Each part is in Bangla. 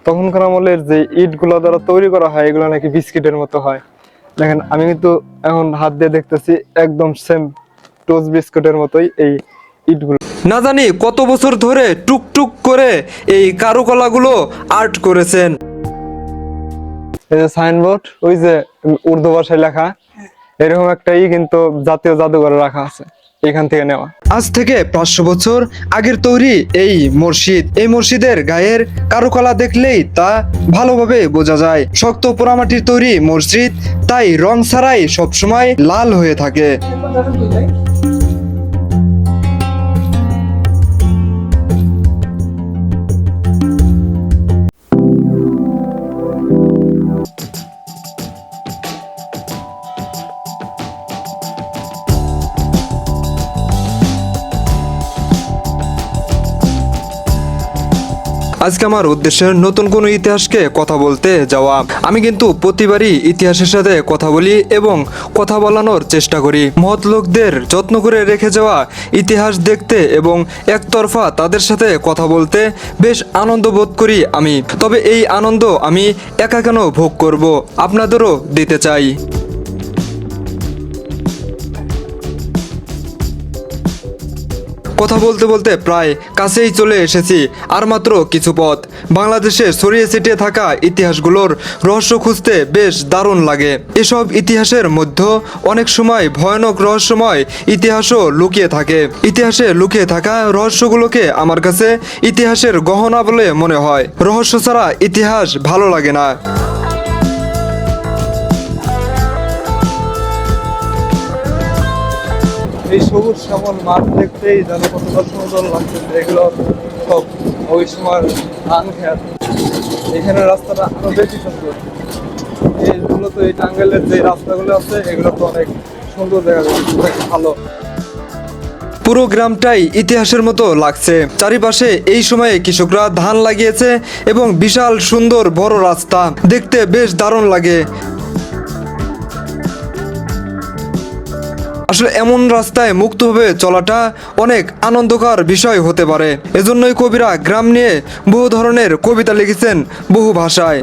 তখনকার আমলের যে ইটগুলো দ্বারা তৈরি করা হয় এগুলো নাকি বিস্কিটের মতো হয়। দেখেন আমি কিন্তু এখন হাত দিয়ে দেখতেছি একদম সেম টোস্ট বিস্কুটের মতোই এই ইটগুলো। না জানি কত বছর ধরে টুকটুক করে এই কারুকলাগুলো আর্ট করেছেন। এই যে সাইনবোর্ড, ওই যে উর্দু ভাষায় লেখা, এরকম একটাই কিন্তু জাতীয় জাদুঘরে রাখা আছে, এখান থেকে নেওয়া। আজ থেকে 500 বছর আগের তৈরি এই মসজিদের গায়ের কারুকলা দেখলেই তা ভালোভাবে বোঝা যায়। শক্ত পোড়ামাটির তৈরি মসজিদ, তাই রং ছাড়াই সবসময় লাল হয়ে থাকে। আজকে আমার উদ্দেশ্য নতুন কোনো ইতিহাসকে কথা বলতে যাওয়া। আমি কিন্তু প্রতিবারই ইতিহাসের সাথে কথা বলি এবং কথা বলানোর চেষ্টা করি। মহৎ লোকদের যত্ন করে রেখে যাওয়া ইতিহাস দেখতে এবং একতরফা তাদের সাথে কথা বলতে বেশ আনন্দ বোধ করি আমি। তবে এই আনন্দ আমি একা কেন ভোগ করব, আপনাদেরও দিতে চাই। কথা বলতে বলতে প্রায় কাছেই চলে এসেছি, আর মাত্র কিছু পথ। বাংলাদেশে ছড়িয়ে ছিটিয়ে থাকা ইতিহাসগুলোর রহস্য খুঁজতে বেশ দারুণ লাগে। এসব ইতিহাসের মধ্যে অনেক সময় ভয়ানক রহস্যময় ইতিহাসও লুকিয়ে থাকে। ইতিহাসে লুকিয়ে থাকা রহস্যগুলোকে আমার কাছে ইতিহাসের গহনা বলে মনে হয়। রহস্য ছাড়া ইতিহাস ভালো লাগে না। এই সবুজ শ্যামল মাঠ দেখতেই যেন কতটা সুন্দর লাগতেছে। এগুলো সব ওই সময় ধান খেত। এখানে রাস্তাটা আরো বেশি সুন্দর। এইগুলো তো এই টাঙ্গাইলের যে রাস্তাগুলো আছে এগুলো তো অনেক সুন্দর দেখা যাচ্ছে, ভালো। পুরো গ্রামটাই ইতিহাসের মতো লাগছে। চারিপাশে এই সময়ে কৃষকরা ধান লাগিয়েছে এবং বিশাল সুন্দর বড় রাস্তা দেখতে বেশ দারুণ লাগে। আসলে এমন রাস্তায় মুক্তভাবে চলাটা অনেক আনন্দকর বিষয় হতে পারে। এজন্যই কবিরা গ্রাম নিয়ে বহু ধরনের কবিতা লিখেছেন বহু ভাষায়।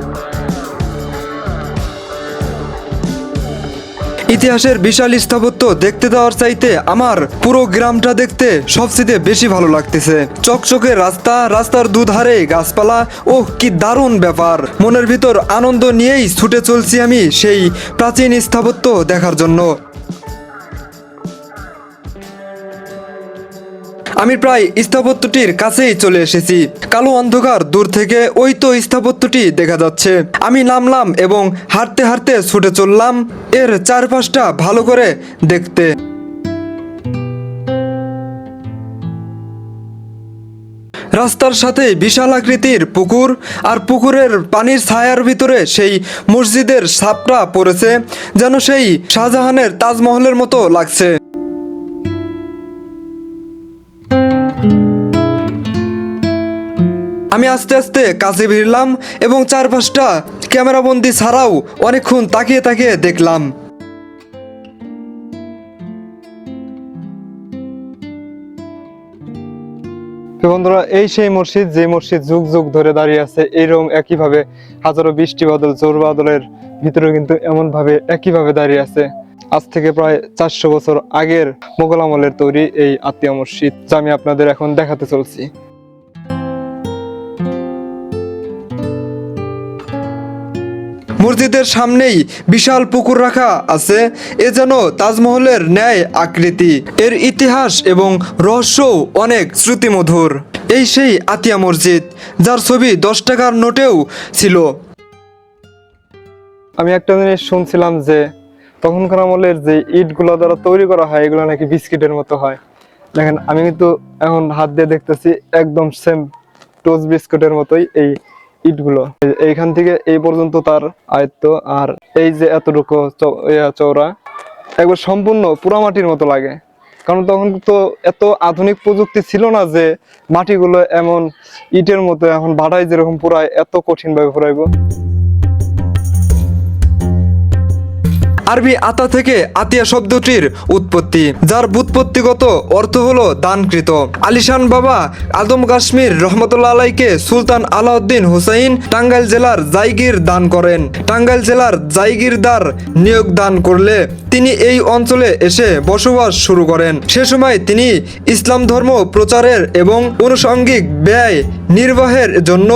ইতিহাসের বিশাল স্থাপত্য দেখতে দেওয়ার চাইতে আমার পুরো গ্রামটা দেখতে সবচেয়ে বেশি ভালো লাগতেছে। চকচকে রাস্তা, রাস্তার দুধারে গাছপালা, ওহ কি দারুণ ব্যাপার। মনের ভিতর আনন্দ নিয়েই ছুটে চলছি আমি সেই প্রাচীন স্থাপত্য দেখার জন্য। আমি প্রায় স্থাপত্যটির কাছেই চলে এসেছি। কালো অন্ধকার দূর থেকে ওই তো স্থাপত্যটি দেখা যাচ্ছে। আমি নামলাম এবং হাঁটতে হাঁটতে ছুটে চললাম এর চারপাশটা ভালো করে দেখতে। রাস্তার সাথে বিশাল আকৃতির পুকুর, আর পুকুরের পানির ছায়ার ভিতরে সেই মসজিদের ছাপটা পড়েছে, যেন সেই শাহজাহানের তাজমহলের মতো লাগছে। আমি আস্তে আস্তে কাছে ভিড়লাম এবং চারপাশটা ক্যামেরাবন্দি ছাড়াও অনেকক্ষণ তাকিয়ে তাকিয়ে দেখলাম। বন্ধুরা, এই সেই মসজিদ যে মসজিদ যুগ যুগ ধরে দাঁড়িয়ে আছে এইরকম একইভাবে। হাজারো বৃষ্টি বাদল, জোর বাদলের ভিতরে কিন্তু এমন ভাবে একইভাবে দাঁড়িয়ে আছে। আজ থেকে প্রায় 400 বছর আগের মোগল আমলের তৈরি এই আতিয়া মসজিদ, যা আমি আপনাদের এখন দেখাতে চলছি। মসজিদের সামনেই বিশাল পুকুর রাখা আছে, এ যেন তাজমহলের ন্যায় আকৃতি। এর ইতিহাস এবং রহস্যও অনেক শ্রুতিমধুর। এই সেই আতিয়া মসজিদ, যার ছবি 10 টাকার নোটেও ছিল। আমি একটা জিনিস শুনছিলাম যে তখনকার আমলের যে ইটগুলো দ্বারা তৈরি করা হয় এগুলো নাকি বিস্কিটের মতো হয়। দেখেন আমি কিন্তু এখন হাত দিয়ে দেখতেছি একদম সেম টোস্ট বিস্কুটের মতোই এই ইটগুলো। এইখান থেকে এই পর্যন্ত তার আয়ত্ত, আর এই যে এতটুকু চওড়া, একবার সম্পূর্ণ পোড়ামাটির মতো লাগে। কারণ তখন তো এত আধুনিক প্রযুক্তি ছিল না যে মাটিগুলো এমন ইটের মতো এখন ভাড়ায় যেরকম পুরায় এত কঠিন ভাবে পুরাইবো। আরবি আতা থেকে আতিয়া শব্দটির উৎপত্তি, যার ব্যুৎপত্তিগত অর্থ হলো দানকৃত। আলিশান বাবা আদম কাশ্মীর রহমতুল্লাহ আলাইকে সুলতান আলাউদ্দিন হুসাইন টাঙ্গাইল জেলার জায়গির দান করেন। টাঙ্গাইল জেলার জায়গিরদার নিয়োগ দান করলে তিনি এই অঞ্চলে এসে বসবাস শুরু করেন। সে সময় তিনি ইসলাম ধর্ম প্রচারের এবং আনুষঙ্গিক ব্যয় নির্বাহের জন্য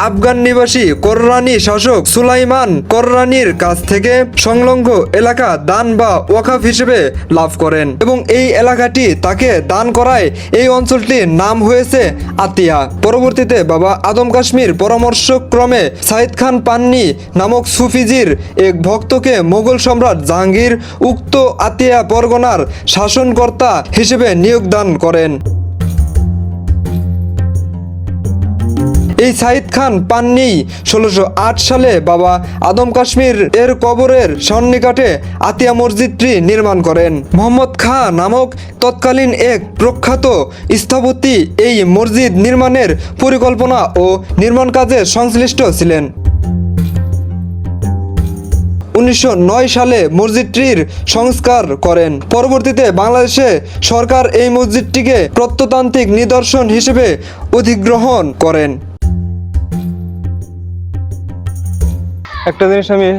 আফগান নিবাসী কররানি শাসক সুলাইমান কররানির কাছ থেকে সংলগ্ন এলাকা দান বা ওয়াকফ হিসেবে লাভ করেন এবং এই এলাকাটি তাকে দান করায় এই অঞ্চলটির নাম হয়েছে আতিয়া। পরবর্তীতে বাবা আদম কাশ্মীর পরামর্শক্রমে সাইদ খান পান্নি নামক সুফিজির এক ভক্তকে মোগল সম্রাট জাহাঙ্গীর উক্ত আতিয়া পরগনার শাসনকর্তা হিসেবে নিয়োগ দান করেন। এই সাইদ খান পান্নি 1608 সালে বাবা আদম কাশ্মীর এর কবরের সন্নিকটে আতিয়া মসজিদটি নির্মাণ করেন। মোহাম্মদ খাঁ নামক তৎকালীন এক প্রখ্যাত স্থপতি এই মসজিদ নির্মাণের পরিকল্পনা ও নির্মাণ কাজে সংশ্লিষ্ট ছিলেন। 1909 সালে মসজিদটির সংস্কার করেন। পরবর্তীতে বাংলাদেশে সরকার এই মসজিদটিকে প্রত্নতান্ত্রিক নিদর্শন হিসেবে অধিগ্রহণ করেন। একটা জিনিস আমি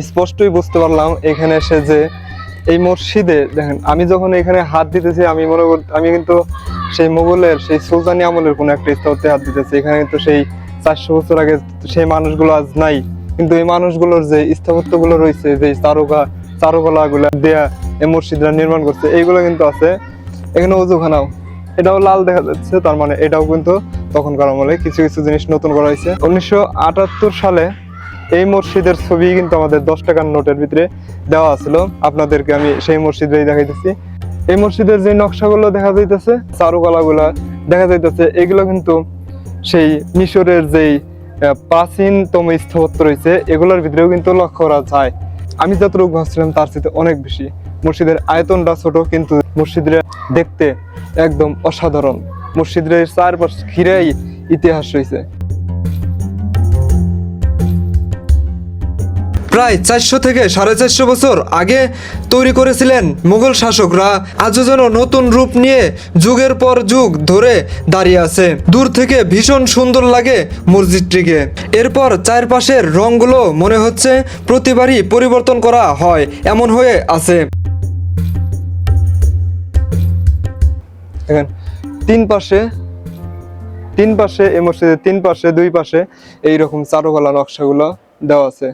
স্পষ্টই বুঝতে পারলাম এখানে এসে যে এই মসজিদে দেখেন, আমি যখন এখানে হাত দিতেছি আমি মনে করি আমি কিন্তু সেই মোগলের সেই সুলতানি আমলের কোনো একটা স্থাপত্যে হাত দিতেছি। এখানে কিন্তু সেই 400 বছর আগে সেই মানুষগুলো আজ নাই, কিন্তু এই মানুষগুলোর যে স্থাপত্যগুলো রয়েছে, যে চারুকলাগুলো দেয়া এই মসজিদরা নির্মাণ করছে, এইগুলো কিন্তু আছে। এখানে ওযুখানাও এটাও লাল দেখা যাচ্ছে, তার মানে এটাও কিন্তু তখনকার আমলে কিছু কিছু জিনিস নতুন করা হয়েছে। 1978 সালে এই মসজিদের ছবি কিন্তু আমাদের 10 টাকার নোটের ভিতরে দেওয়া ছিল। আপনাদেরকে আমি সেই মসজিদেই দেখাইতেছি। এই মসজিদের যে নকশাগুলো দেখা যাইতেছে, চারুকলাগুলা দেখা যাইতেছে, এগুলো কিন্তু সেই মিশরের যেই প্রাচীনতম স্থাপত্য রয়েছে এগুলোর ভিতরেও কিন্তু লক্ষ্য করা যায়। আমি যতটুকু ভাবছিলাম তার চেয়ে অনেক বেশি। মসজিদের আয়তনটা ছোট, কিন্তু মসজিদের দেখতে একদম অসাধারণ। মসজিদের চারপাশ ঘিরেই ইতিহাস রয়েছে। প্রায় 400 থেকে 450 বছর আগে তৈরি করেছিলেন মুঘল শাসকরা, আজও যেন নতুন রূপ নিয়ে যুগের পর যুগ ধরে দাঁড়িয়ে আছে। দূর থেকে ভীষণ সুন্দর লাগে মসজিদটিকে। এরপর চারপাশের রংগুলো মনে হচ্ছে প্রতিবারই পরিবর্তন করা হয় এমন হয়ে আছে। দেখেন তিন পাশে এই মসজিদের দুই পাশে এইরকম চারুকলা নকশাগুলো দেওয়া আছে।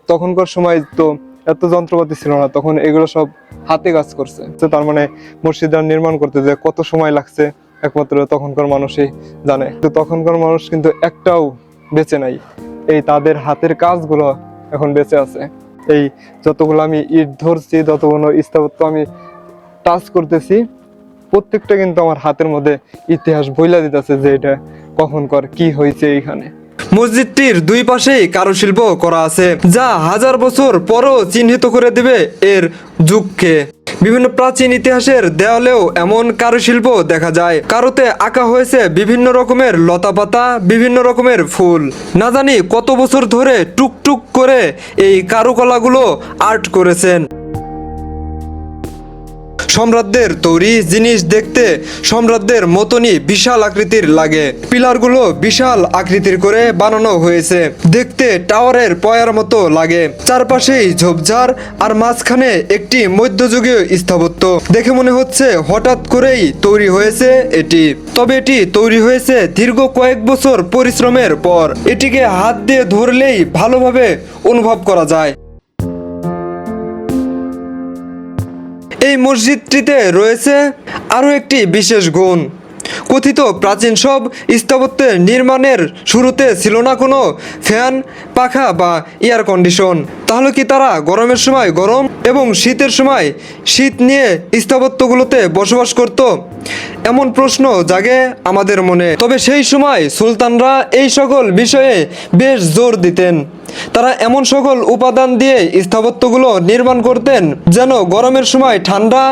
তখনকার সময় তো এত যন্ত্রপাতি ছিল না, তখন এগুলো সব হাতে কাজ করছে। তার মানে মসজিদটা নির্মাণ করতে যে কত সময় লাগছে একমাত্র তখনকার মানুষই জানে। তো তখনকার মানুষ কিন্তু একটাও বেঁচে নাই, এই তাদের হাতের কাজগুলো এখন বেঁচে আছে। এই যতগুলো আমি ইট ধরছি, যতগুলো স্থাপত্য আমি টাচ করতেছি, প্রত্যেকটা কিন্তু আমার হাতের মধ্যে ইতিহাস বইলা দিতেছে যে এটা কখনকার কি হয়েছে এইখানে। মসজিদটির দুই পাশেই কারুশিল্প করা আছে, যা হাজার বছর পরও চিহ্নিত করে দেবে এর যুগকে। বিভিন্ন প্রাচীন ইতিহাসের দেওয়ালেও এমন কারুশিল্প দেখা যায়। কারোতে আঁকা হয়েছে বিভিন্ন রকমের লতাপাতা, বিভিন্ন রকমের ফুল। না জানি কত বছর ধরে টুকটুক করে এই কারুকলাগুলো আর্ট করেছেন। সম্রাটদের তৈরি জিনিস দেখতে সম্রাটদের মতনই বিশাল আকৃতির লাগে। পিলারগুলো বিশাল আকৃতির করে বানানো হয়েছে, দেখতে টাওয়ারের পয়ার মতো লাগে। চারপাশেই ঝোপঝাড় আর মাঝখানে একটি মধ্যযুগীয় স্থাপত্য। দেখে মনে হচ্ছে হঠাৎ করেই তৈরি হয়েছে এটি। তবে এটি তৈরি হয়েছে দীর্ঘ কয়েক বছর পরিশ্রমের পর। এটিকে হাত দিয়ে ধরলেই ভালোভাবে অনুভব করা যায়। এই মসজিদটিতে রয়েছে আরও একটি বিশেষ গুণ। কথিত প্রাচীন সব স্থাপত্যের নির্মাণের শুরুতে ছিল না কোনো ফ্যান, পাখা বা এয়ার কন্ডিশন। তাহলে কি তারা গরমের সময় গরম এবং শীতের সময় শীত নিয়ে স্থাপত্যগুলোতে বসবাস করত? এমন প্রশ্ন জাগে আমাদের মনে। তবে সেই সময় সুলতানরা এই সকল বিষয়ে বেশ জোর দিতেন। তারা এমন সকল উপাদান দিয়ে স্থাপত্যগুলো নির্মাণ করতেন যেন গরমের সময় ঠান্ডা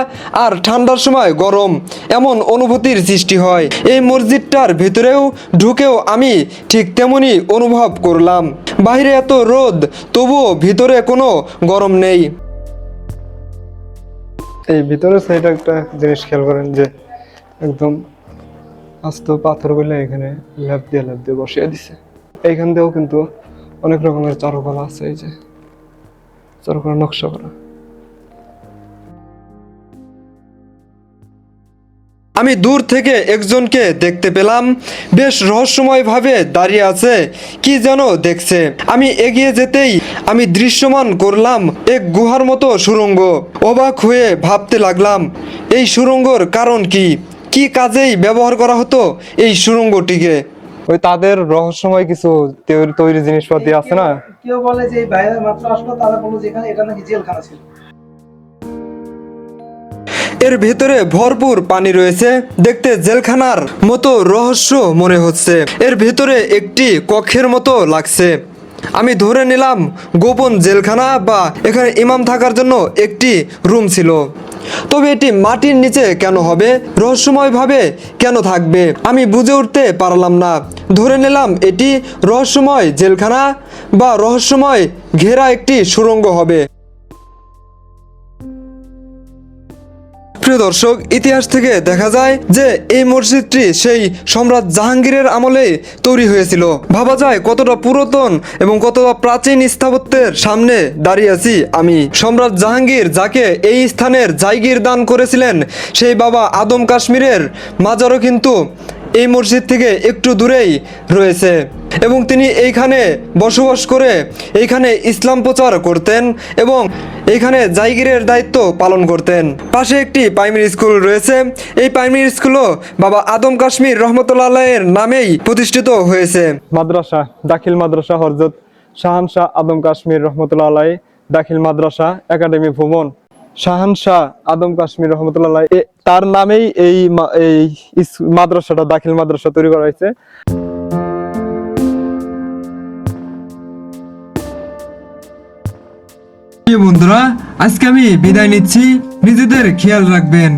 আর ঠান্ডার সময় গরম এমন অনুভূতির সৃষ্টি হয়। এই মসজিদটার ভেতরেও ঢুকেও আমি ঠিক তেমনই অনুভব করলাম। বাইরে এত রোদ, তবুও ভিতরে কোনো গরম নেই। এই ভিতরের সাইডে একটা জিনিস খেয়াল করেন যে একদম আস্ত পাথর বলে এখানে ল্যাপ দিয়ে বসিয়ে দিছে। এইখান দিয়েও কিন্তু অনেক রকমের চারুকলা আছে, এই যে চারুকলা নকশা করা। আমি দূর থেকে একজনকে দেখতে পেলাম, বেশ রহস্যময়ভাবে দাঁড়িয়ে আছে, কি যেন দেখছে। আমি এগিয়ে যেতেই আমি দৃশ্যমান করলাম এক গুহার মতো সুড়ঙ্গ। অবাক হয়ে ভাবতে লাগলাম এই সুড়ঙ্গর কারণ কি, কি কাজেই ব্যবহার করা হতো এই সুড়ঙ্গটিকে। ওই তাদের রহস্যময় কিছু তৈরি জিনিসপাতি আছে না। কেউ বলে যে এই বাইরে মাত্র আসলো, তারা বললো যেখানে এটা নাকি জেলখানা ছিল। এর ভেতরে ভরপুর পানি রয়েছে, দেখতে জেলখানার মতো রহস্য মনে হচ্ছে। এর ভেতরে একটি কক্ষের মতো লাগছে। আমি ধরে নিলাম গোপন জেলখানা বা এখানে ইমাম থাকার জন্য একটি রুম ছিল। তবে এটি মাটির নিচে কেন হবে, রহস্যময়ভাবে কেন থাকবে, আমি বুঝে উঠতে পারলাম না। ধরে নিলাম এটি রহস্যময় জেলখানা বা রহস্যময় ঘেরা একটি সুড়ঙ্গ হবে। প্রিয় দর্শক, ইতিহাস থেকে দেখা যায় যে এই মসজিদটি সেই সম্রাট জাহাঙ্গীরের আমলে তৈরি হয়েছিল। ভাবা যায় কতটা পুরাতন এবং কতটা প্রাচীন স্থাপত্যের সামনে দাঁড়িয়ে আছি আমি। সম্রাট জাহাঙ্গীর যাকে এই স্থানের জায়গির দান করেছিলেন, সেই বাবা আদম কাশ্মীরের মাজারও কিন্তু এই মসজিদ থেকে একটু দূরেই রয়েছে এবং তিনি এইখানে বসবাস করে এইখানে ইসলাম প্রচার করতেন এবং এইখানে জায়গিরের দায়িত্ব পালন করতেন। পাশে একটি প্রাইমারি স্কুল রয়েছে। এই প্রাইমারি স্কুলও বাবা আদম কাশ্মীর রহমতুল্লাহ আলাইহির নামেই প্রতিষ্ঠিত হয়েছে। মাদ্রাসা, দাখিল মাদ্রাসা হযরত শাহানশাহ আদম কাশ্মীর রহমতুল্লাহ আলাইহি দাখিল মাদ্রাসা একাডেমি ভবন, শাহানশাহ আদম কাশ্মীর রহমতুল্লাহ আলাইহি তার নামেই এই মাদ্রাসাটা, দাখিল মাদ্রাসা তৈরি করা হয়েছে। বন্ধুরা, আজকে আমি বিদায় নিচ্ছি, নিজেদের খেয়াল রাখবেন।